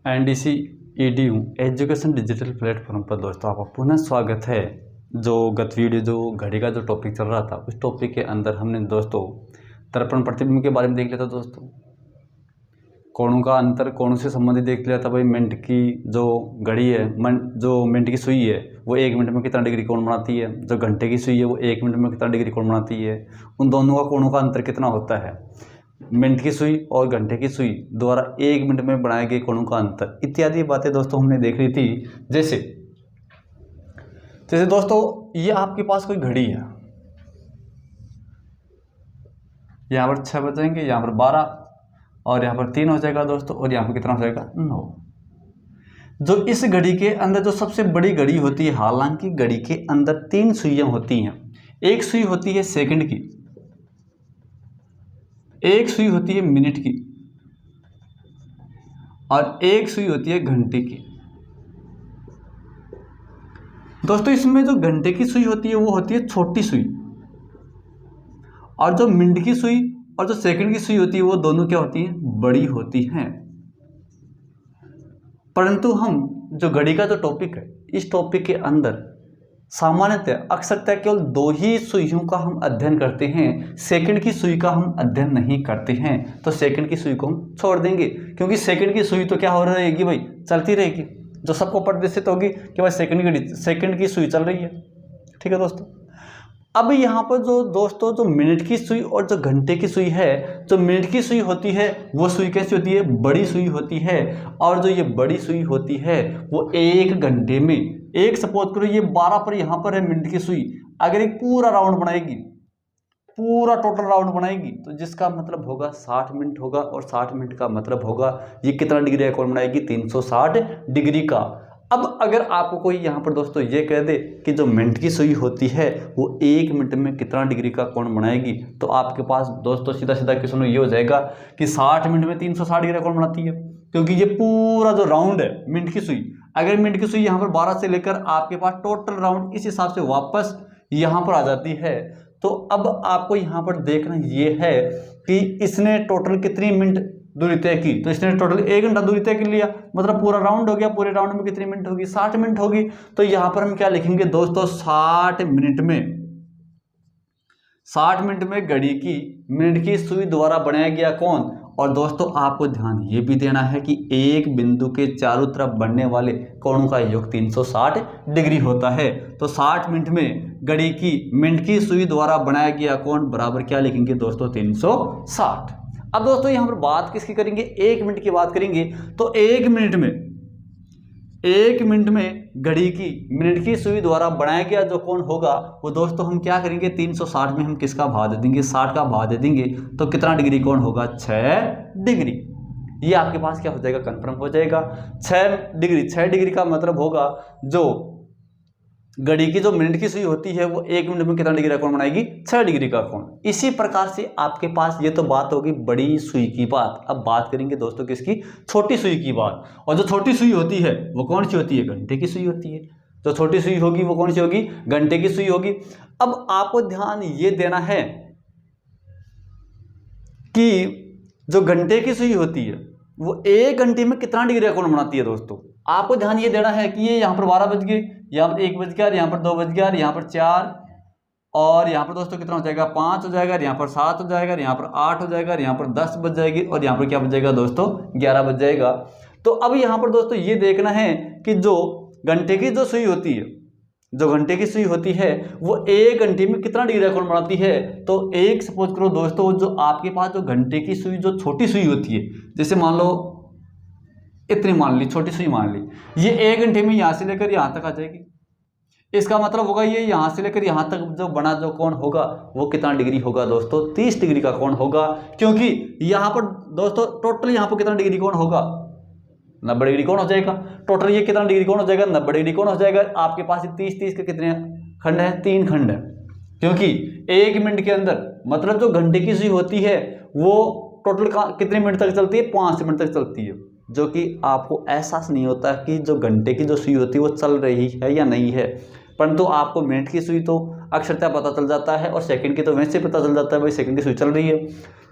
NDC EDU education digital platform पर दोस्तों आपका पुनः स्वागत है। जो गत वीडियो जो घड़ी का जो टॉपिक चल रहा था उस टॉपिक के अंदर हमने दोस्तों दर्पण प्रतिबिंब के बारे में देख लिया था। दोस्तों कोणों का अंतर, कोणों से संबंधित देख लिया था। भाई मिनट की जो घड़ी है, जो मिनट की सुई है वो 1 मिनट में कितना डिग्री कोण बनाती है, जो घंटे की सुई है वो 1 मिनट में कितना डिग्री कोण बनाती है, उन दोनों का कोणों का अंतर कितना होता है, मिनट की सुई और घंटे की सुई द्वारा 1 मिनट में बनाए गए कोणों का अंतर इत्यादि बातें दोस्तों हमने देख ली थी। जैसे दोस्तों ये आपके पास कोई घड़ी है, यहाँ पर 6 बजेंगे, यहाँ पर 12 और यहाँ पर 3 हो जाएगा दोस्तों, और यहाँ पर कितना हो जाएगा 9। जो इस घड़ी के अंदर जो सबसे बड़ी घड़ी होती है, हालांकि घड़ी के अंदर 3 सुइयां होती हैं। एक सुई होती है सेकंड की, एक सुई होती है मिनट की और एक सुई होती है घंटे की। दोस्तों इसमें जो घंटे की सुई होती है वो होती है छोटी सुई, और जो मिनट की सुई और जो सेकंड की सुई होती है वो दोनों क्या होती हैं, बड़ी होती हैं। परंतु हम जो घड़ी का जो टॉपिक है, इस टॉपिक के अंदर सामान्यतः अक्सरतः केवल 2 ही सुइयों का हम अध्ययन करते हैं, सेकंड की सुई का हम अध्ययन नहीं करते हैं। तो सेकंड की सुई को हम छोड़ देंगे, क्योंकि सेकंड की सुई तो क्या हो रहेगी भाई, चलती रहेगी। जो सबको परिदृश्यता होगी कि भाई सेकंड की सुई चल रही है। ठीक है दोस्तों। अब यहाँ पर जो दोस्तों जो मिनट की सुई और जो घंटे की सुई है, जो मिनट की सुई होती है वो सुई कैसी होती है, बड़ी सुई होती है। और जो ये बड़ी सुई होती है वो 1 घंटे में, एक सपोज करो ये 12 पर यहाँ पर है मिनट की सुई, अगर एक पूरा राउंड बनाएगी, पूरा टोटल राउंड बनाएगी, तो जिसका मतलब होगा 60 मिनट होगा, और 60 मिनट का मतलब होगा ये कितना डिग्री का कोण बनाएगी, 360 डिग्री का। अब अगर आपको कोई यहाँ पर दोस्तों ये कह दे कि जो मिनट की सुई होती है वो 1 मिनट में कितना डिग्री का कोण बनाएगी, तो आपके पास दोस्तों सीधा सीधा क्वेश्चन ये हो जाएगा कि 60 मिनट में 360 डिग्री का कोण बनाती है, क्योंकि ये पूरा जो राउंड है मिनट की सुई, अगर मिनट की सुई यहाँ पर 12 से लेकर आपके पास टोटल राउंड इस हिसाब से वापस यहाँ पर आ जाती है। तो अब आपको यहाँ पर देखना ये है कि इसने टोटल कितनी मिनट दूरी तय की, तो इसने टोटल 1 घंटा दूरी तय कर लिया, मतलब पूरा राउंड हो गया। पूरे राउंड में कितनी मिनट होगी, 60 मिनट होगी। तो यहाँ पर हम क्या लिखेंगे दोस्तों, 60 मिनट में घड़ी की मिनट की सुई द्वारा बनाया गया कोण। और दोस्तों आपको ध्यान ये भी देना है कि एक बिंदु के चारों तरफ बनने वाले कोणों का योग 360 डिग्री होता है। तो 60 मिनट में घड़ी की मिनट की सुई द्वारा बनाया गया कोण बराबर क्या लिखेंगे दोस्तों, 360। अब दोस्तों यहाँ पर बात किसकी करेंगे, 1 मिनट की बात करेंगे। तो 1 मिनट में घड़ी की मिनट की सुई द्वारा बनाया गया जो कोण होगा वो दोस्तों हम क्या करेंगे, 360 में हम किसका भाग दे देंगे, 60 का भाग दे देंगे। तो कितना डिग्री कोण होगा, 6 डिग्री। ये आपके पास क्या हो जाएगा, कंफर्म हो जाएगा 6 डिग्री। 6 डिग्री का मतलब होगा जो घड़ी की जो मिनट की सुई होती है वो 1 मिनट में कितना डिग्री का कोण बनाएगी, 6 डिग्री का कोण। इसी प्रकार से आपके पास ये तो बात होगी बड़ी सुई की बात। अब बात करेंगे दोस्तों किसकी, छोटी सुई की बात। और जो छोटी सुई होती है वो कौन सी होती है, घंटे की सुई होती है। जो छोटी सुई होगी वो कौन सी होगी, घंटे की सुई होगी। अब आपको ध्यान ये देना है कि जो घंटे की सुई होती है वो 1 घंटे में कितना डिग्री का कोण बनाती है। दोस्तों आपको ध्यान ये देना है कि ये यहाँ पर 12 बज गए, यहाँ पर 1 बज गया, यहाँ पर 2 बज गया, यहाँ पर 4, और यहाँ पर दोस्तों कितना हो जाएगा, 5 हो जाएगा, यहाँ पर 7 हो जाएगा, यहाँ पर 8 हो जाएगा, यहाँ पर 10 बज जाएगी, और यहाँ पर क्या बज जाएगा दोस्तों, 11 बज जाएगा। तो अब यहाँ पर दोस्तों ये देखना है कि जो घंटे की जो सुई होती है, जो घंटे की सुई होती है वो 1 घंटे में कितना डिग्री का कोण बनाती है। तो एक सपोज करो दोस्तों, जो आपके पास जो घंटे की सुई जो छोटी सुई होती है, जैसे मान लो इतनी मान ली, छोटी सुई मान ली, ये 1 घंटे में यहाँ से लेकर यहाँ तक आ जाएगी। इसका मतलब होगा ये यहाँ से लेकर यहाँ तक जो बना जो कोण होगा वो कितना डिग्री होगा दोस्तों, 30 डिग्री का कोण होगा। क्योंकि यहाँ पर दोस्तों टोटल यहाँ पर कितना डिग्री कोण होगा, 90 डिग्री कोण हो जाएगा। टोटल ये कितना डिग्री कोण हो जाएगा, 90 डिग्री कोण हो जाएगा। आपके पास 30 के कितने खंड है, 3 खंड है। क्योंकि 1 मिनट के अंदर मतलब जो घंटे की सुई होती है वो टोटल कितने मिनट तक चलती है, 5 मिनट तक चलती है। जो कि आपको एहसास नहीं होता कि जो घंटे की जो सुई होती है वो चल रही है या नहीं है, परंतु आपको मिनट की सुई तो अक्षरतः पता चल जाता है, और सेकंड की तो वैसे पता चल जाता है भाई सेकंड की सुई चल रही है।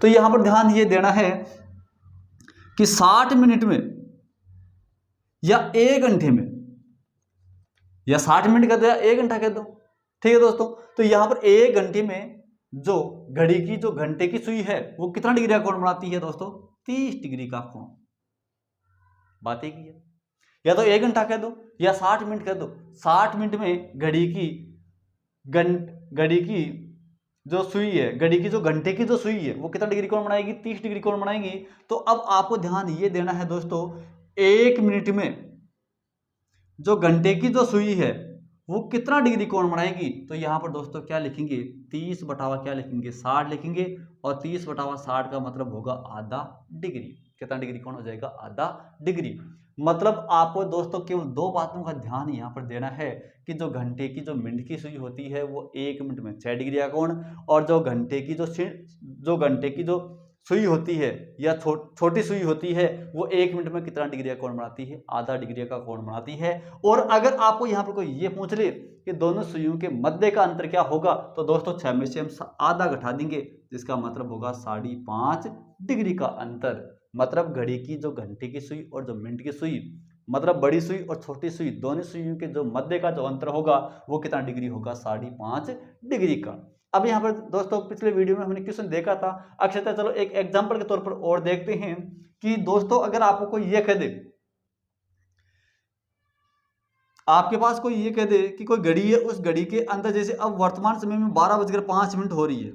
तो यहाँ पर ध्यान ये देना है कि 60 मिनट में या 1 घंटे में, या 60 मिनट कह दो या 1 घंटा कह दो। ठीक है दोस्तों, तो यहां पर 1 घंटे में जो घड़ी की जो घंटे की सुई है वो कितना डिग्री का कोण बनाती है दोस्तों? 30 डिग्री का कोण। बात एक ही है। या तो 1 घंटा कह दो या 60 मिनट कह दो। 60 मिनट में घड़ी की जो सुई है, घड़ी की जो घंटे की जो सुई है वो कितना डिग्री कोण बनाएगी? 30 डिग्री कोण बनाएगी। तो अब आपको ध्यान ये देना है दोस्तों, 1 मिनट में जो घंटे की जो सुई है वो कितना डिग्री कोण बनाएगी? तो यहां पर दोस्तों क्या लिखेंगे? 30 बटावा क्या लिखेंगे? 60 लिखेंगे। और 30 बटावा 60 का मतलब होगा आधा डिग्री। कितना डिग्री कोण हो जाएगा? आधा डिग्री। मतलब आपको दोस्तों केवल दो बातों का ध्यान यहाँ पर देना है कि जो घंटे की जो मिनट की सुई होती है वो 1 मिनट में 6 डिग्री का कोण, और जो घंटे की जो सुई होती है या छोटी सुई होती है वो 1 मिनट में कितना डिग्री का कोण बनाती है? आधा डिग्री का कोण बनाती है। और अगर आपको यहाँ पर कोई ये पूछ ले कि दोनों सुइयों के मध्य का अंतर क्या होगा, तो दोस्तों 6 में से हम आधा घटा देंगे, जिसका मतलब होगा 5.5 डिग्री का अंतर। मतलब घड़ी की जो घंटे की सुई और जो मिनट की सुई, मतलब बड़ी सुई और छोटी सुई, दोनों सुइयों के जो मध्य का जो अंतर होगा वो कितना डिग्री होगा? 5.5 डिग्री का। अब यहाँ पर दोस्तों पिछले वीडियो में हमने क्वेश्चन देखा था अक्षरता, चलो एक एग्जांपल के तौर पर और देखते हैं कि दोस्तों अगर आपको कोई ये कह दे, आपके पास कोई ये कह दे कि कोई घड़ी है, उस घड़ी के अंदर जैसे अब वर्तमान समय में 12:05 हो रही है।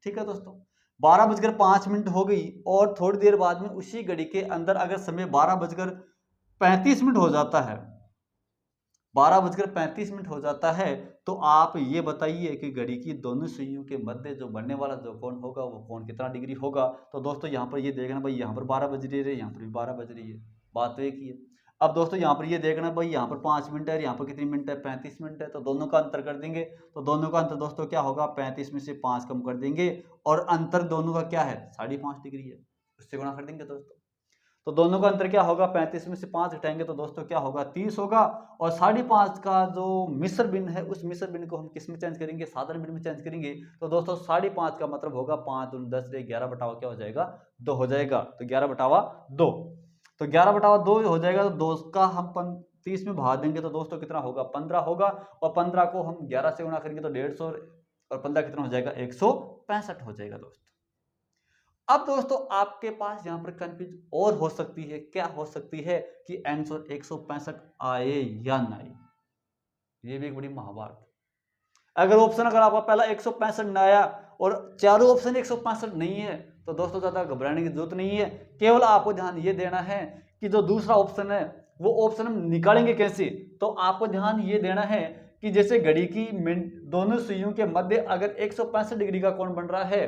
ठीक है दोस्तों, 12:05 हो गई और थोड़ी देर बाद में उसी घड़ी के अंदर अगर समय 12:35 हो जाता है, 12:35 हो जाता है, तो आप ये बताइए कि घड़ी की दोनों सुइयों के मध्य जो बनने वाला जो कोण होगा वो कोण कितना डिग्री होगा? तो दोस्तों यहाँ पर ये देखना भाई, यहाँ पर 12 बज रही है, यहाँ पर भी 12 बज रही है, बात तो एक ही है। अब दोस्तों यहाँ पर ये देखना भाई, यहाँ पर 5 मिनट है, यहाँ पर कितनी मिनट है? 35 मिनट है। तो दोनों का अंतर कर देंगे, तो दोनों का अंतर दोस्तों क्या होगा? 35 में से 5 कम कर देंगे और अंतर दोनों का क्या है? 5.5 डिग्री है, उससे गुणा कर देंगे दोस्तों। तो दोनों का अंतर क्या होगा? 35 में से 5 घटाएंगे तो दोस्तों क्या होगा? 30 होगा। और 5.5 का जो मिश्र भिन्न है उस मिश्र भिन्न को हम किस में चेंज करेंगे? साधारण भिन्न में चेंज करेंगे। तो दोस्तों 5.5 का मतलब होगा 5 दूनी 10, 11 बटावा क्या हो जाएगा? 2 हो जाएगा। तो 11 बटावा 2, तो 11 बटावा 2 हो जाएगा। तो 2 का हम 30 में भाग देंगे तो दोस्तों कितना होगा? 15 होगा। और 15 को हम 11 से गुणा करेंगे तो 150, और 15 कितना हो जाएगा? 165 हो जाएगा दोस्तों। अब दोस्तों आपके पास यहां पर कंफ्यूज और हो सकती है, क्या हो सकती है कि आंसर 165 आए या नहीं। ये भी एक बड़ी महाभारत। अगर आपका पहला 165 ना आया और चारों ऑप्शन 165 नहीं है तो दोस्तों ज्यादा घबराने की जरूरत नहीं है। केवल आपको ध्यान ये देना है कि जो दूसरा ऑप्शन है वो ऑप्शन हम निकालेंगे कैसे। तो आपको ध्यान ये देना है कि जैसे घड़ी की दोनों सुइयों के मध्य अगर 165 डिग्री का कोण बन रहा है,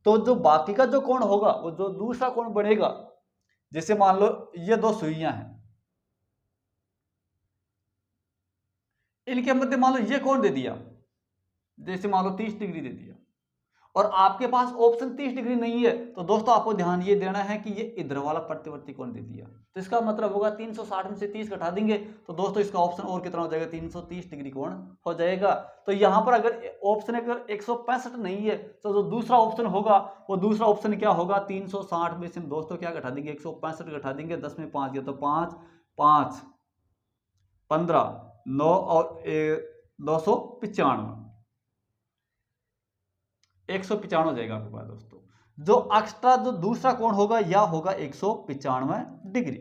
तो जो बाकी का जो कोण होगा वो जो दूसरा कोण बनेगा, जैसे मान लो ये दो सुइयां हैं, इनके मध्य मान लो ये कोण दे दिया, जैसे मान लो 30 डिग्री दे दिया, और आपके पास ऑप्शन 30 डिग्री नहीं है, तो दोस्तों आपको ध्यान ये देना है कि ये इधर वाला प्रतिवर्ती कोण दे दिया। तो इसका मतलब होगा 360 में से 30 घटा देंगे तो दोस्तों इसका ऑप्शन और कितना हो जाएगा? 330 डिग्री कोण हो जाएगा। तो यहां पर अगर ऑप्शन अगर 165 नहीं है तो जो दूसरा ऑप्शन होगा वो दूसरा ऑप्शन क्या होगा? 360 में से दोस्तों क्या घटा देंगे? 165 घटा देंगे। 10 में 5 गया तो 5 5 15 9 और 295, 195 हो जाएगा आपके पास दोस्तों। जो एक्स्ट्रा जो दूसरा कोण होगा या होगा 195 डिग्री।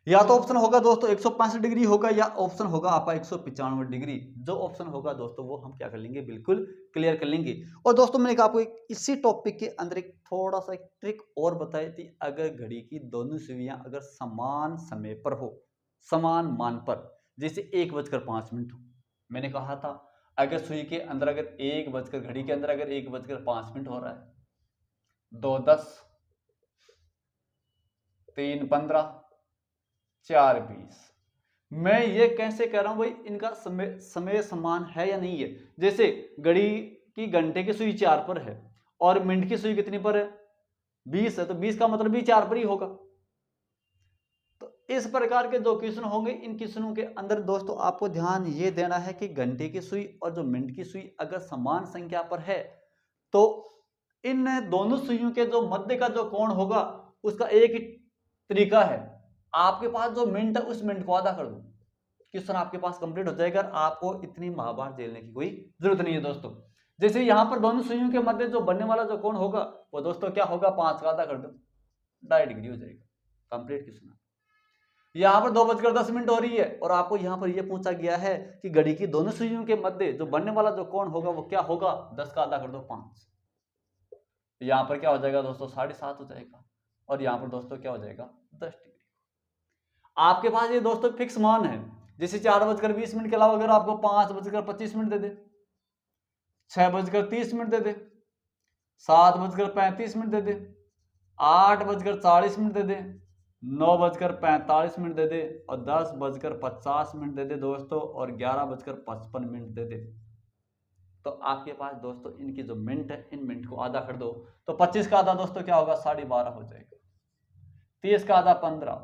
या तो ऑप्शन होगा दोस्तों 165 डिग्री होगा या ऑप्शन होगा आपका 195 डिग्री। जो ऑप्शन होगा दोस्तों वो हम क्या कर लेंगे? बिल्कुल क्लियर कर लेंगे। और दोस्तों मैंने आपको इसी टॉपिक के अंदर एक थोड़ा सा एक ट्रिक और बताई थी। अगर घड़ी की दोनों सुइयां अगर समान समय पर हो, समान मान पर, जैसे 1:05 हो, मैंने कहा था अगर सुई के अंदर अगर घड़ी के अंदर अगर 1:05 हो रहा है, 2:10, 3:15, 4:20, मैं ये कैसे कह रहा हूं भाई इनका समय समान है या नहीं है। जैसे घड़ी की घंटे की सुई 4 पर है और मिनट की सुई कितनी पर है? 20 है, तो 20 का मतलब भी 4 पर ही होगा। तो इस प्रकार के जो क्वेश्चन होंगे, इन क्वेश्चनों के अंदर दोस्तों आपको ध्यान ये देना है कि घंटे की सुई और जो मिनट की सुई अगर समान संख्या पर है तो इन दोनों सुइयों के जो मध्य का जो कोण होगा उसका एक ही तरीका है आपके पास जो मिनट है उस मिनट को आधा कर दो, क्वेश्चन आपके पास कंप्लीट हो जाएगा। आपको इतनी महाभारत झेलने की कोई जरूरत नहीं है दोस्तों। जैसे यहां पर दोनों सुइयों के मध्य जो बनने वाला जो कोण होगा वो दोस्तों क्या होगा, 5 का आधा कर दो, 2.5 डिग्री हो जाएगा। Complete question. यहाँ पर 2:10 हो रही है और आपको यहाँ पर यह पूछा गया है कि घड़ी की दोनों सुइयों के मध्य जो बनने वाला जो कोण होगा वो क्या होगा, 10 का आधा कर दो 5। यहाँ पर क्या हो जाएगा दोस्तों, 7.5 हो जाएगा। और यहाँ पर दोस्तों क्या हो जाएगा, 10 डिग्री। आपके पास ये दोस्तों फिक्स मान है। जैसे 4:20 के अलावा अगर आपको 5:25 दे दे, 6:30 दे दे, 7:35 दे दे, 8:40 दे दे, 9:45 दे दे और 10:50 दे दे दोस्तों और 11:55 दे दे, तो आपके पास दोस्तों इनकी जो मिनट है इन मिनट को आधा कर दो, तो 25 का आधा दोस्तों क्या होगा, 12.5 हो जाएगा। 30 का आधा 15,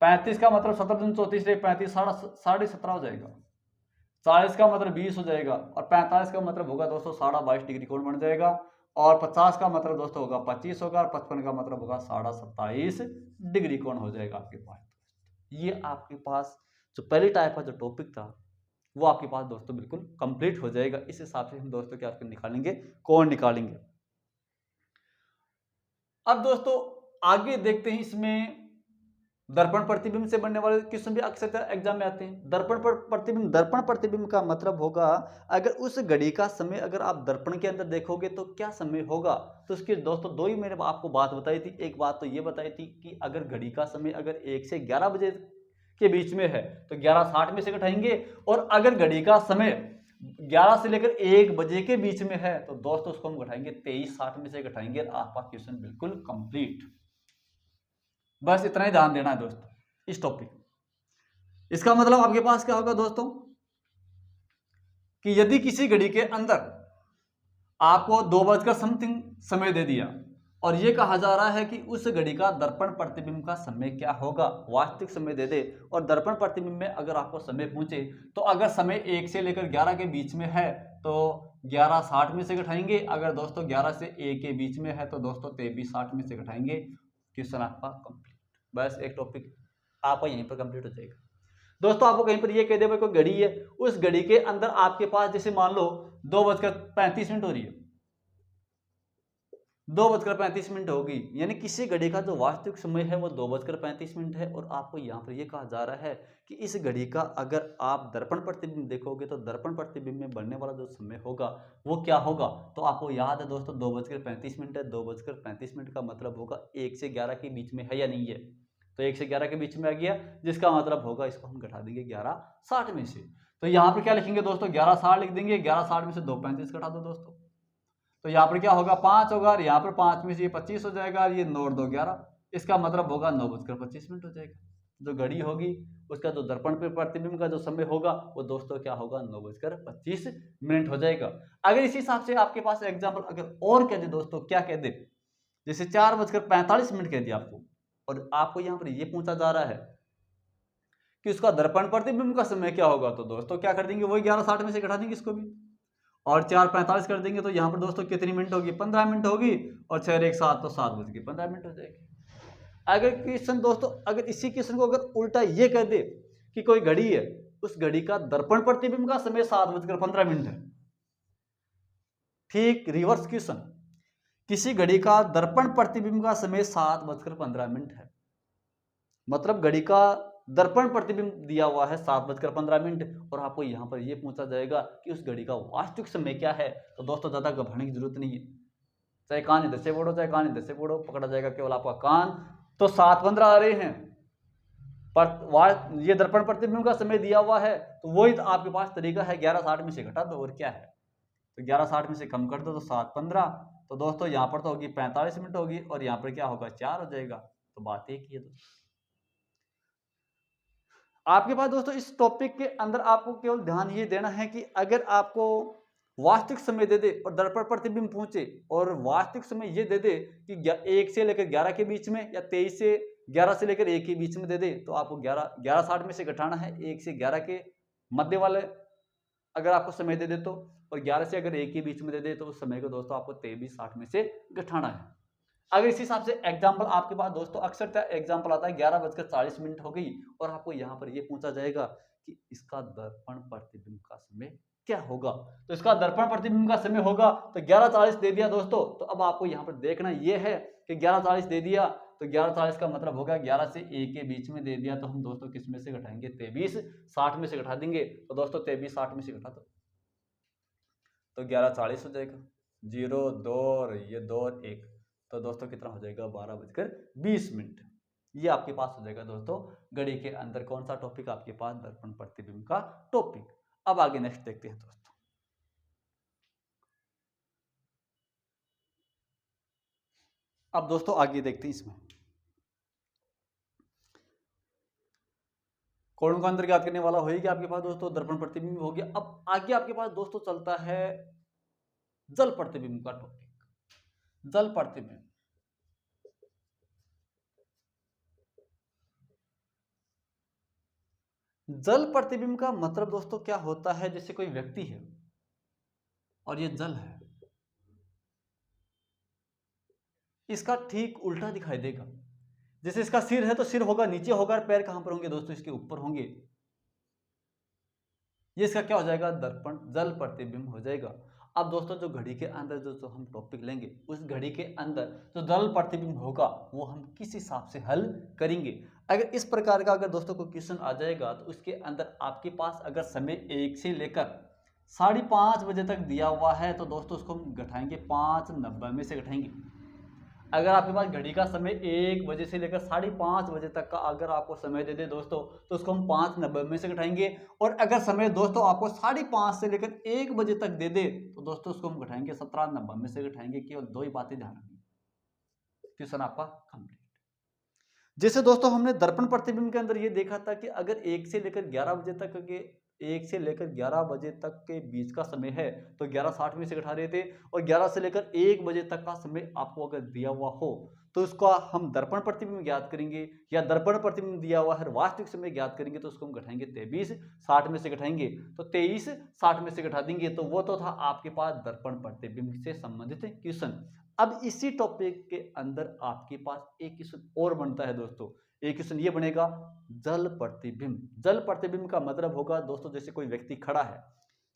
35 का मतलब 17 दूनी 34 35, 17.5 हो जाएगा। 40 का मतलब 20 हो जाएगा और 45 का मतलब होगा दोस्तों 22.5 डिग्री कोण बन जाएगा। और 50 का मतलब दोस्तों होगा 25 होगा और 55 का मतलब होगा 27.5 डिग्री कोण हो जाएगा आपके पास। ये आपके पास जो पहली टाइप का जो टॉपिक था वो आपके पास दोस्तों बिल्कुल कंप्लीट हो जाएगा। इस हिसाब से हम दोस्तों क्या निकालेंगे, कोण निकालेंगे। अब दोस्तों आगे देखते हैं, इसमें दर्पण प्रतिबिंब से बनने वाले क्वेश्चन भी अक्सर एग्जाम में आते हैं। दर्पण प्रतिबिंब का मतलब होगा अगर उस घड़ी का समय अगर आप दर्पण के अंदर देखोगे तो क्या समय होगा। तो उसके दोस्तों दो ही मैंने आपको बात बताई थी। एक बात तो ये बताई थी कि अगर घड़ी का समय अगर 1 से 11 बजे के बीच में है तो 11:60 में से घटाएंगे, और अगर घड़ी का समय 11 से लेकर 1 बजे के बीच में है तो दोस्तों उसको हम घटाएंगे 23:60 में से घटाएंगे। आपका क्वेश्चन बिल्कुल कंप्लीट। बस इतना ही ध्यान देना है दोस्तों इस टॉपिक। इसका मतलब आपके पास क्या होगा दोस्तों कि यदि किसी घड़ी के अंदर आपको 2 बजकर समथिंग समय दे दिया और यह कहा जा रहा है कि उस घड़ी का दर्पण प्रतिबिंब का समय क्या होगा, वास्तविक समय दे दे, और दर्पण प्रतिबिंब में अगर आपको समय पूछे तो अगर समय 1 से लेकर 11 के बीच में है तो 11:60 में से घटाएंगे। अगर दोस्तों 11 से 1 के बीच में है तो दोस्तों 23:60 में से घटाएंगे। क्वेश्चन आपका कंप्लीट। बस एक टॉपिक आपका यहीं पर कंप्लीट हो जाएगा दोस्तों। आपको कहीं पर यह कह दे भाई कोई घड़ी है, उस घड़ी के अंदर आपके पास जैसे मान लो 2:35 हो रही है, 2:35 होगी, यानी किसी घड़ी का जो वास्तविक समय है वो 2:35 है। और आपको यहाँ पर यह कहा जा रहा है कि इस घड़ी का अगर आप दर्पण प्रतिबिंब देखोगे तो दर्पण प्रतिबिंब में बनने वाला जो समय होगा वो क्या होगा। तो आपको याद है दोस्तों 2:35 है। 2:35 का मतलब होगा 1 से 11 के बीच में है या नहीं है, तो 1 से 11 के बीच में आ गया, जिसका मतलब होगा इसको हम घटा देंगे 11:60 में से। तो यहाँ पर क्या लिखेंगे दोस्तों, 11:60 लिख देंगे। 11:60 में से 2:35 घटा दो दोस्तों, तो यहाँ पर क्या होगा 5 होगा, और यहाँ पर 5 में से ये 25 हो जाएगा और ये 9 और 2 11, इसका मतलब होगा 9:25 हो जाएगा। जो घड़ी होगी उसका जो दर्पण पे प्रतिबिंब का जो समय होगा वो दोस्तों क्या होगा 9:25 हो जाएगा। अगर इसी हिसाब से आपके पास एग्जाम्पल अगर और कह दे दोस्तों, क्या कह दे, जैसे 4:45 कह दिया आपको, और आपको यहाँ पर ये पूछा जा रहा है कि उसका दर्पण प्रतिबिंब का समय क्या होगा, तो दोस्तों क्या कर देंगे, वही 11:60 में से घटा देंगे इसको भी, और 4:45 कर देंगे तो यहाँ पर दोस्तों कितनी मिनट होगी, 15 मिनट होगी, और 6 और 1 7 तो 7:15 हो जाएगी। अगर क्वेश्चन दोस्तों अगर इसी क्वेश्चन को अगर उल्टा ये कह दे कि कोई घड़ी है, उस घड़ी का दर्पण प्रतिबिंब का समय 7:15 है, ठीक रिवर्स क्वेश्चन, किसी घड़ी का दर्पण प्रतिबिंब का समय 7:15 है, मतलब घड़ी का दर्पण प्रतिबिंब दिया हुआ है 7:15, और आपको यहां पर यह पूछा जाएगा कि उस घड़ी का वास्तविक समय क्या है, तो दोस्तों ज्यादा घबराने की जरूरत नहीं है। चाहे कान इधर से बोलो चाहे कान इधर से बोलो, पकड़ा जाएगा केवल आपका कान। तो 7:15 आ रहे हैं पर ये दर्पण प्रतिबिंब का समय दिया हुआ है, तो वही तो आपके पास तरीका है, 11:60 में से घटा दो, और क्या है, तो 11:60 में से कम कर दो तो 7:15, तो दोस्तों यहाँ पर तो होगी 45 मिनट होगी, और यहाँ पर क्या होगा 4 हो जाएगा। तो बात एक ही है दोस्तों। आपके पास दोस्तों इस टॉपिक के अंदर आपको केवल ध्यान ये देना है कि अगर आपको वास्तविक समय दे दे और दर्पण प्रतिबिंब पूछे और वास्तविक समय ये दे दे कि 1 से लेकर 11 के बीच में या 23 से 11 से लेकर 1 के बीच में दे दे, तो आपको 11:60 में से घटाना है 1 से 11 के मध्य वाले अगर आपको समय दे दे तो, और 11 से अगर 1 के बीच में दे दे तो उस समय को दोस्तों आपको 23:60 में से घटाना है। अगर इसी हिसाब से एग्जाम्पल आपके पास दोस्तों अक्सर एग्जाम्पल आता है 11:40 हो गई और आपको यहाँ पर ये पूछा जाएगा कि इसका दर्पण प्रतिबिंब का समय क्या होगा। तो इसका दर्पण प्रतिबिंब का समय होगा तो 11:40 दे दिया दोस्तों। तो अब आपको यहाँ पर देखना ये है कि 11:40 दे दिया तो 11:40 का मतलब होगा 11 से 1 के बीच में दे दिया तो हम दोस्तों किस में से घटाएंगे 23:60 में से घटा देंगे। तो दोस्तों 23:60 में से घटा दो तो 11:40 हो जाएगा। 0 2 और ये 2 और 1 तो दोस्तों कितना हो जाएगा 12:20। ये आपके पास हो जाएगा दोस्तों घड़ी के अंदर कौन सा टॉपिक आपके पास दर्पण प्रतिबिंब का टॉपिक। अब आगे नेक्स्ट देखते हैं दोस्तों। अब दोस्तों आगे देखते हैं इसमें कौन का अंतर ज्ञात करने वाला होगी आपके पास दोस्तों दर्पण प्रतिबिंब हो गया। अब आगे आपके पास दोस्तों चलता है जल प्रतिबिंब का टॉपिक। जल प्रतिबिंब जल प्रतिबिंब का मतलब दोस्तों क्या होता है, जैसे कोई व्यक्ति है और ये जल है, इसका ठीक उल्टा दिखाई देगा। जैसे इसका सिर है तो सिर होगा नीचे होगा और पैर कहां पर होंगे दोस्तों इसके ऊपर होंगे। ये इसका क्या हो जाएगा दर्पण जल प्रतिबिंब हो जाएगा। अब दोस्तों जो घड़ी के अंदर जो हम टॉपिक लेंगे उस घड़ी के अंदर जो जल प्रतिबिंब होगा वो हम किस हिसाब से हल करेंगे। अगर इस प्रकार का अगर दोस्तों कोई क्वेश्चन आ जाएगा तो उसके अंदर आपके पास अगर समय 1 से लेकर 5:30 बजे तक दिया हुआ है तो दोस्तों उसको हम घटाएंगे 5:90 में से घटाएंगे। अगर आपके पास घड़ी का समय 1 बजे से लेकर 5:30 बजे तक का अगर आपको समय दे दे दोस्तों तो उसको हम 5:90 में से घटाएंगे। और अगर समय दोस्तों आपको 5:30 से लेकर 1 बजे तक दे दे तो दोस्तों उसको हम घटाएंगे 17:90 में से घटाएंगे। केवल 2 ही बातें ध्यान रखनी। क्वेश्चन आपका कंप्लीट। जैसे दोस्तों हमने दर्पण प्रतिबिंब के अंदर ये देखा था कि अगर 1 से लेकर 11 बजे तक के 1 से लेकर 11 बजे तक के बीच का समय है तो 11:60 में से घटा रहे थे। और 11 से लेकर 1 बजे तक का समय आपको अगर दिया हुआ हो तो उसका हम दर्पण प्रतिबिंब ज्ञात करेंगे, या दर्पण प्रतिबिंब दिया हुआ है वास्तविक समय ज्ञात करेंगे तो उसको हम घटाएंगे 23:60 में से घटाएंगे तो 23:60 में से घटा देंगे। तो वो तो था आपके पास दर्पण प्रतिबिंब से संबंधित क्वेश्चन। अब इसी टॉपिक के अंदर आपके पास एक क्वेश्चन और बनता है दोस्तों। एक क्वेश्चन ये बनेगा जल प्रतिबिंब। जल प्रतिबिंब का मतलब होगा दोस्तों जैसे कोई व्यक्ति खड़ा है,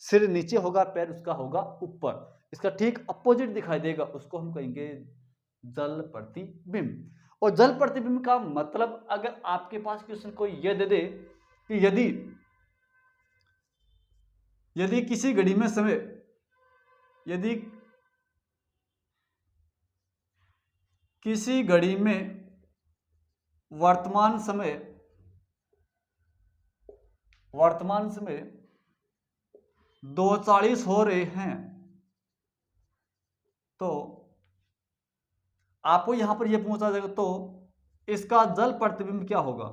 सिर नीचे होगा पैर उसका होगा ऊपर, इसका ठीक अपोजिट दिखाई देगा, उसको हम कहेंगे जल प्रतिबिंब। और जल प्रतिबिंब का मतलब अगर आपके पास क्वेश्चन कोई ये दे दे कि यदि यदि किसी घड़ी में समय यदि किसी घड़ी में वर्तमान समय 2:40 हो रहे हैं तो आपको यहां पर यह पूछा जाएगा तो इसका जल प्रतिबिंब क्या होगा।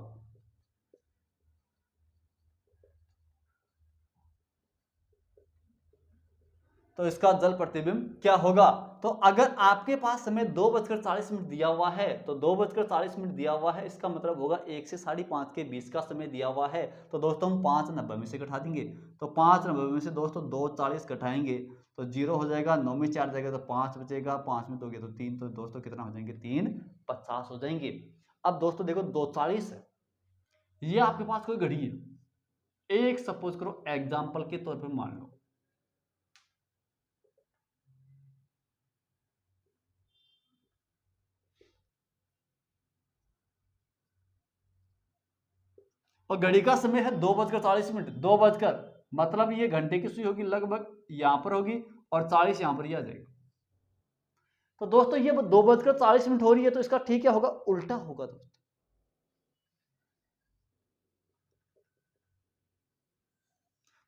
तो इसका जल प्रतिबिंब क्या होगा। तो अगर आपके पास समय 2:40 दिया हुआ है तो 2:40 दिया हुआ है, इसका मतलब होगा 1 से 5:30 के बीच का समय दिया हुआ है तो दोस्तों हम 5:90 में से घटा देंगे। तो 5:90 में से दोस्तों 2:40 घटाएंगे तो 0 हो जाएगा, 9 में 4 जाएगा तो 5 बचेगा, 5 में 2 गए तो 3, तो दोस्तों कितना हो जाएंगे 3:50 हो जाएंगे। अब दोस्तों देखो 2:40 है, ये आपके पास कोई घड़ी है, एक सपोज करो एग्जाम्पल के तौर पर मान लो और घड़ी का समय है 2:40, 2 बजकर मतलब ये घंटे की सुई होगी लगभग यहां पर होगी और 40 यहां पर ही आ जाएगा। तो दोस्तों ये 2:40 हो रही है तो इसका ठीक क्या होगा उल्टा होगा दोस्तों।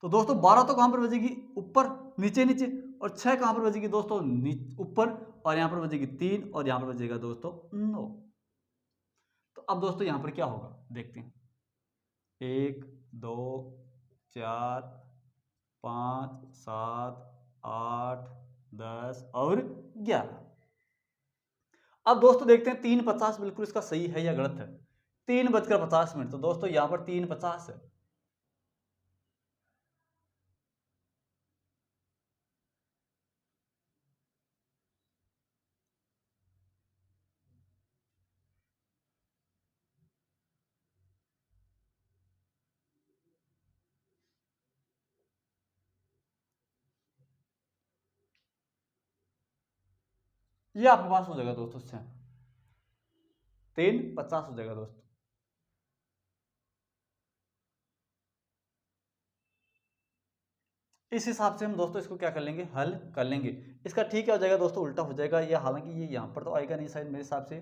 तो दोस्तों 12 तो कहां पर बजेगी ऊपर नीचे नीचे, और 6 कहां पर बजेगी दोस्तों ऊपर, और यहां पर बजेगी 3 और यहां पर बजेगा दोस्तों 9। तो अब दोस्तों यहां पर क्या होगा देखते हैं, 1 2 4 5 7 8 10 और 11। अब दोस्तों देखते हैं 3:50 बिल्कुल इसका सही है या गलत है। 3:50 तो दोस्तों यहां पर 3:50 है। ये आपके पास हो जाएगा दोस्तों, इससे 350 हो जाएगा दोस्तों। इस हिसाब से हम दोस्तों इसको क्या कर लेंगे, हल कर लेंगे। इसका ठीक क्या हो जाएगा दोस्तों, उल्टा हो जाएगा ये, हालांकि ये यहां पर तो आएगा नहीं शायद मेरे हिसाब से।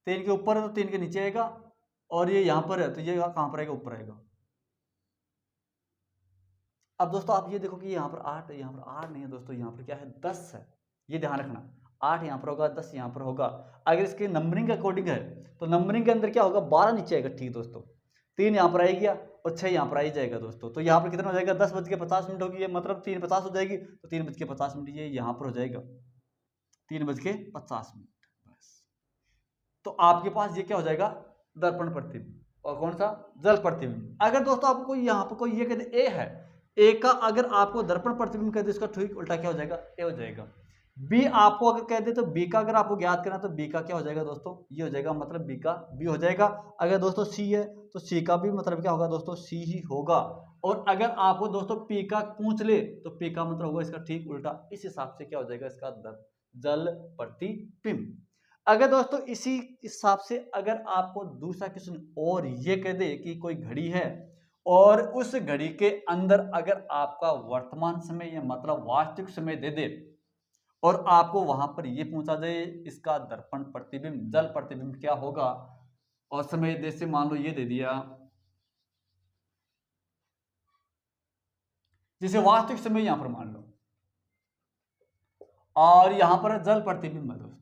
तीन के ऊपर है तो तीन के नीचे आएगा, और ये यहां पर है तो ये कहां पर आएगा, ऊपर आएगा। अब दोस्तों आप ये देखो कि यहाँ पर 8 है, यहाँ पर 8 नहीं है दोस्तों, यहाँ पर क्या है 10 है, ये ध्यान रखना। 8 यहाँ पर होगा, 10 यहाँ पर होगा। अगर इसके नंबरिंग के अकॉर्डिंग है तो नंबरिंग के अंदर क्या होगा, 12 नीचे आएगा, ठीक दोस्तों। 3 यहाँ पर आई गया और 6 यहाँ पर आई जाएगा दोस्तों। तो यहाँ पर कितना हो जाएगा, 10:50 होगी, ये मतलब 3:50 हो जाएगी, तो 3:50 ये यहाँ पर हो जाएगा 3:50। बस, तो आपके पास ये क्या हो जाएगा, दर्पण प्रतिबिंब। और कौन सा, जल प्रतिबिंब। अगर दोस्तों आपको कोई यहाँ पर कोई ये कहते ए है, ए का अगर आपको दर्पण प्रतिबिंब कह दे, इसका ठीक उल्टा क्या हो जाएगा, ए हो जाएगा। बी आपको अगर कह दे तो बी का अगर आपको ज्ञात करना तो बी का क्या हो जाएगा दोस्तों, ये हो जाएगा, मतलब बी का बी हो जाएगा। अगर दोस्तों सी है तो सी का भी मतलब क्या होगा दोस्तों, सी ही होगा। और अगर आपको दोस्तों पी का पूछ ले तो पी का मतलब होगा इसका ठीक उल्टा। इस हिसाब से क्या हो जाएगा इसका जल प्रतिबिंब। अगर दोस्तों इसी हिसाब से अगर आपको दूसरा क्वेश्चन और ये कह दे कि कोई घड़ी है और उस घड़ी के अंदर अगर आपका वर्तमान समय या मतलब वास्तविक समय दे दे, और आपको वहां पर ये पूछा जाए इसका दर्पण प्रतिबिंब जल प्रतिबिंब क्या होगा, और समय जैसे मान लो ये दे दिया, जैसे वास्तविक समय यहां पर मान लो, और यहां पर जल प्रतिबिंब है दोस्तों।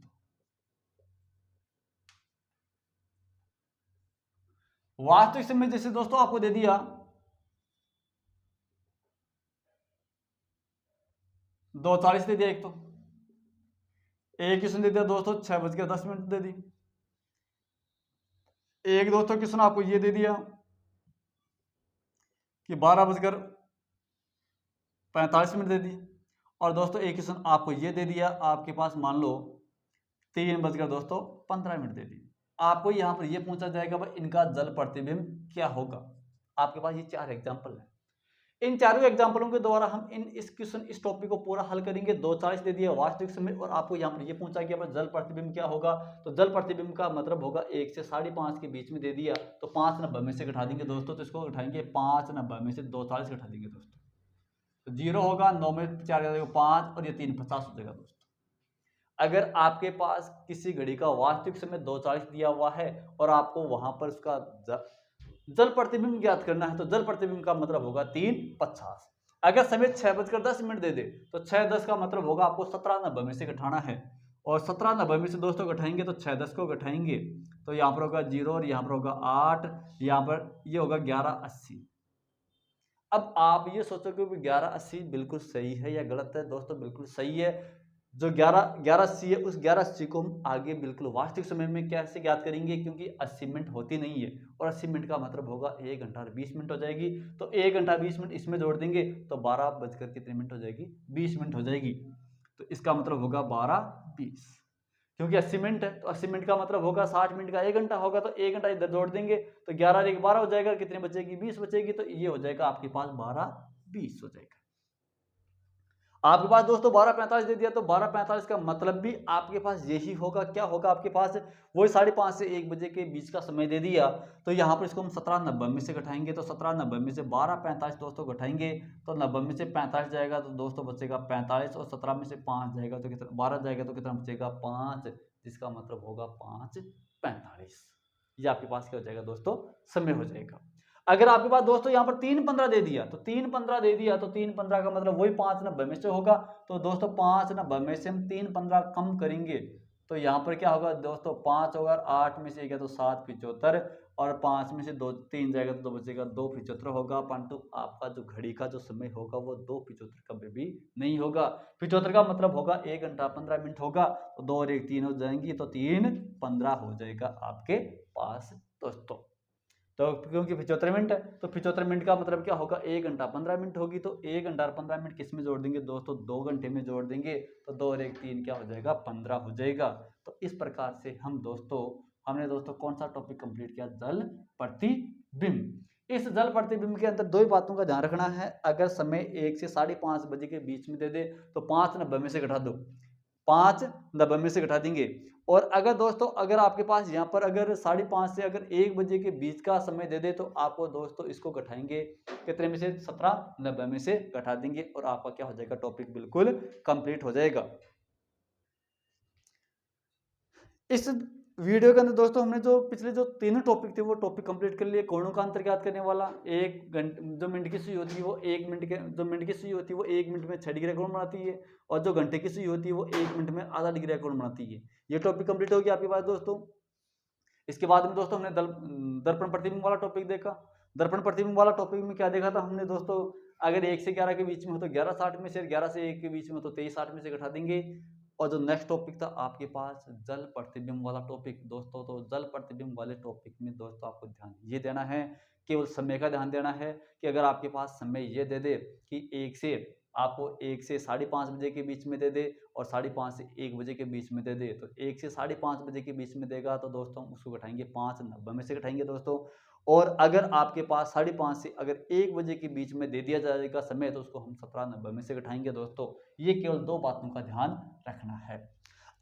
वास्तविक समय जैसे दोस्तों आपको दे दिया 2:40 दे दिया, एक तो एक क्वेश्चन दे दिया दोस्तों 6:10 दे दी, एक दोस्तों क्वेश्चन आपको ये दे दिया कि 12:45 दे दी, और दोस्तों एक क्वेश्चन आपको ये दे दिया आपके पास मान लो 3:15 दे दी। आपको यहां पर ये पूछा जाएगा भाई इनका जल प्रतिबिंब क्या होगा। आपके पास ये 4 एग्जाम्पल है, इन चारों एग्जाम्पलों के द्वारा हम इस क्वेश्चन इस टॉपिक को पूरा हल करेंगे। 2:40 दे दिया वास्तविक समय, और आपको यहाँ पर ये पूछा गया जल प्रतिबिंब क्या होगा, तो जल प्रतिबिंब का मतलब होगा 1 से 5:30 के बीच में दे दिया, तो 5:90 में से घटा देंगे दोस्तों, तो इसको घटाएंगे 5:90 में से 2:40 घटा देंगे दोस्तों, तो 0 होगा, 9 में 4 5, और ये 3:50 हो जाएगा दोस्तों। अगर आपके पास किसी घड़ी का वास्तविक समय 2:40 दिया हुआ है और आपको वहां पर उसका जल प्रतिबिंब ज्ञात करना है, तो जल प्रतिबिंब का मतलब होगा 3:50। अगर समय 6:10 दे दे तो 6:10 का मतलब होगा आपको 17:90 में से घटाना है, और 17:90 में से दोस्तों घटाएंगे तो 6:10 को घटाएंगे तो यहाँ पर होगा 0 और यहाँ पर होगा 8, यहाँ पर ये होगा 11:80। अब आप ये सोचोगे कि 11:80 बिल्कुल सही है या गलत है, दोस्तों बिल्कुल सही है। जो 11:80 है उस 11:80 को हम आगे बिल्कुल वास्तविक समय में कैसे ज्ञात करेंगे, क्योंकि 80 मिनट होती नहीं है, और 80 मिनट का मतलब होगा 1 घंटा और 20 मिनट हो जाएगी, तो 1 घंटा 20 मिनट इसमें जोड़ देंगे तो 12 बजकर कितने मिनट हो जाएगी, 20 मिनट हो जाएगी, तो इसका मतलब होगा 12:20। क्योंकि 80 मिनट है तो 80 मिनट का मतलब होगा 60 मिनट का 1 घंटा होगा, तो 1 घंटा इधर जोड़ देंगे तो 11 और 1 12 हो जाएगा, कितनी बचेगी, 20 बचेगी, तो ये हो जाएगा आपके पास 12:20 हो जाएगा। आपके पास दोस्तों 12:45 दे दिया, तो 12:45 का मतलब भी आपके पास यही होगा, क्या होगा आपके पास, वही 5:30 से 1 बजे के बीच का समय दे दिया, तो यहाँ पर इसको हम 17:90 में से घटाएंगे, तो 17:90 में से 12:45 दोस्तों घटाएंगे तो 90 में से 45 जाएगा, तो दोस्तों बचेगा 45, और 17 में से 5 जाएगा तो कितना, 12 जाएगा तो कितना बचेगा 5, जिसका मतलब होगा 5:45। ये आपके पास क्या हो जाएगा दोस्तों, समय हो जाएगा। अगर आपके पास दोस्तों यहाँ पर 3:15 दे दिया तो 3:15 दे दिया तो 3:15 का मतलब वही 5:90 में से होगा, तो दोस्तों 5:90 में से हम 3:15 कम करेंगे तो यहाँ पर क्या होगा दोस्तों, 5 होगा, 8 में से गया तो 7:75, और 5 में से 2 3 जाएगा तो 2 बचेगा, 2:75 होगा, परंतु आपका जो घड़ी का जो समय होगा वो 2:75 कभी भी नहीं होगा। 75 का मतलब होगा 1 घंटा 15 मिनट होगा, तो 2 और 1 3 हो जाएंगी, तो 3:15 हो जाएगा आपके पास दोस्तों। तो क्योंकि 75 मिनट है तो 75 मिनट का मतलब क्या होगा, 1 घंटा 15 मिनट होगी, तो 1 घंटा और 15 मिनट किस में जोड़ देंगे दोस्तों, 2 घंटे में जोड़ देंगे, तो 2 और 1 3 क्या हो जाएगा, 15 हो जाएगा। तो इस प्रकार से हम दोस्तों हमने दोस्तों कौन सा टॉपिक कंप्लीट किया, जल प्रतिबिंब। इस जल प्रतिबिंब के अंदर दो ही बातों का ध्यान रखना है। अगर समय 1 से 5:30 बजे के बीच में दे दे तो 5:90 में से घटा दो, 5:90 में से घटा देंगे। और अगर दोस्तों अगर आपके पास यहाँ पर अगर 5:30 से अगर 1 बजे के बीच का समय दे दे तो आपको दोस्तों इसको घटाएंगे कितने में से, 17:90 में से घटा देंगे और आपका क्या हो जाएगा, टॉपिक बिल्कुल कंप्लीट हो जाएगा। इस वीडियो के अंदर दोस्तों हमने जो पिछले जो तीनों टॉपिक थे वो टॉपिक कंप्लीट कर लिए। कोणों का अंतर ज्ञात करने वाला, 1 घंटे जो मिनट की सुई होती है वो 1 मिनट के, जो मिनट की सुई होती है वो 1 मिनट में 6 डिग्री का कोण बनाती है, और जो घंटे की सुई होती है वो 1 मिनट में आधा डिग्री का कोण बनाती है। ये टॉपिक कंप्लीट हो गया आपके पास दोस्तों। इसके बाद में दोस्तों हमने दर्पण प्रतिबिंब वाला टॉपिक देखा। दर्पण प्रतिबिंब वाला टॉपिक में क्या देखा था हमने दोस्तों, अगर 1 से 11 के बीच में हो तो 11:60 में से, 11 से 1 के बीच में हो तो 23:60 में से घटा देंगे। और जो नेक्स्ट टॉपिक था आपके पास जल प्रतिबिंब वाला टॉपिक दोस्तों, तो जल प्रतिबिंब वाले टॉपिक में दोस्तों आपको ध्यान ये देना है, केवल समय का ध्यान देना है कि अगर आपके पास समय ये दे दे कि 1 से आपको 1 से 5:30 बजे के बीच में दे दे और 5:30 से 1 बजे के बीच में दे दे, तो 1 से 5:30 बजे के बीच में देगा तो दोस्तों हम उसको घटाएंगे, 5:90 में से घटाएंगे दोस्तों। और अगर आपके पास 5:30 से अगर 1 बजे के बीच में दे दिया जाएगा समय तो उसको हम 17:90 में से घटाएंगे दोस्तों। ये केवल दो बातों का ध्यान रखना है।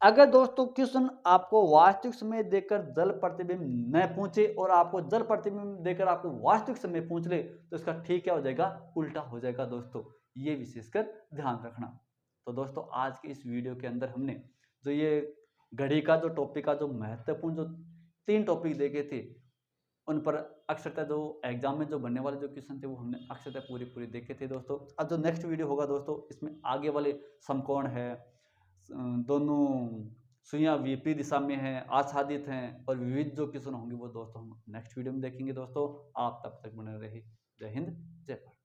अगर दोस्तों क्वेश्चन आपको वास्तविक समय देकर जल प्रतिबिंब न पूछे और आपको जल प्रतिबिंब देकर आपको वास्तविक समय पूछ ले तो इसका ठीक क्या हो जाएगा, उल्टा हो जाएगा दोस्तों। ये विशेषकर ध्यान रखना। तो दोस्तों आज के इस वीडियो के अंदर हमने जो ये घड़ी का जो टॉपिक का जो महत्वपूर्ण जो 3 टॉपिक देखे थे उन पर अक्षरतः जो एग्जाम में जो बनने वाले जो क्वेश्चन थे वो हमने अक्षरतः पूरी देखे थे दोस्तों। अब जो नेक्स्ट वीडियो होगा दोस्तों इसमें आगे वाले समकोण है, दोनों सुइयां विपरीत दिशा में हैं, आच्छादित हैं और विविध जो क्वेश्चन होंगे वो दोस्तों हम नेक्स्ट वीडियो में देखेंगे दोस्तों। आप तब तक बने रहिए। जय हिंद, जय भारत।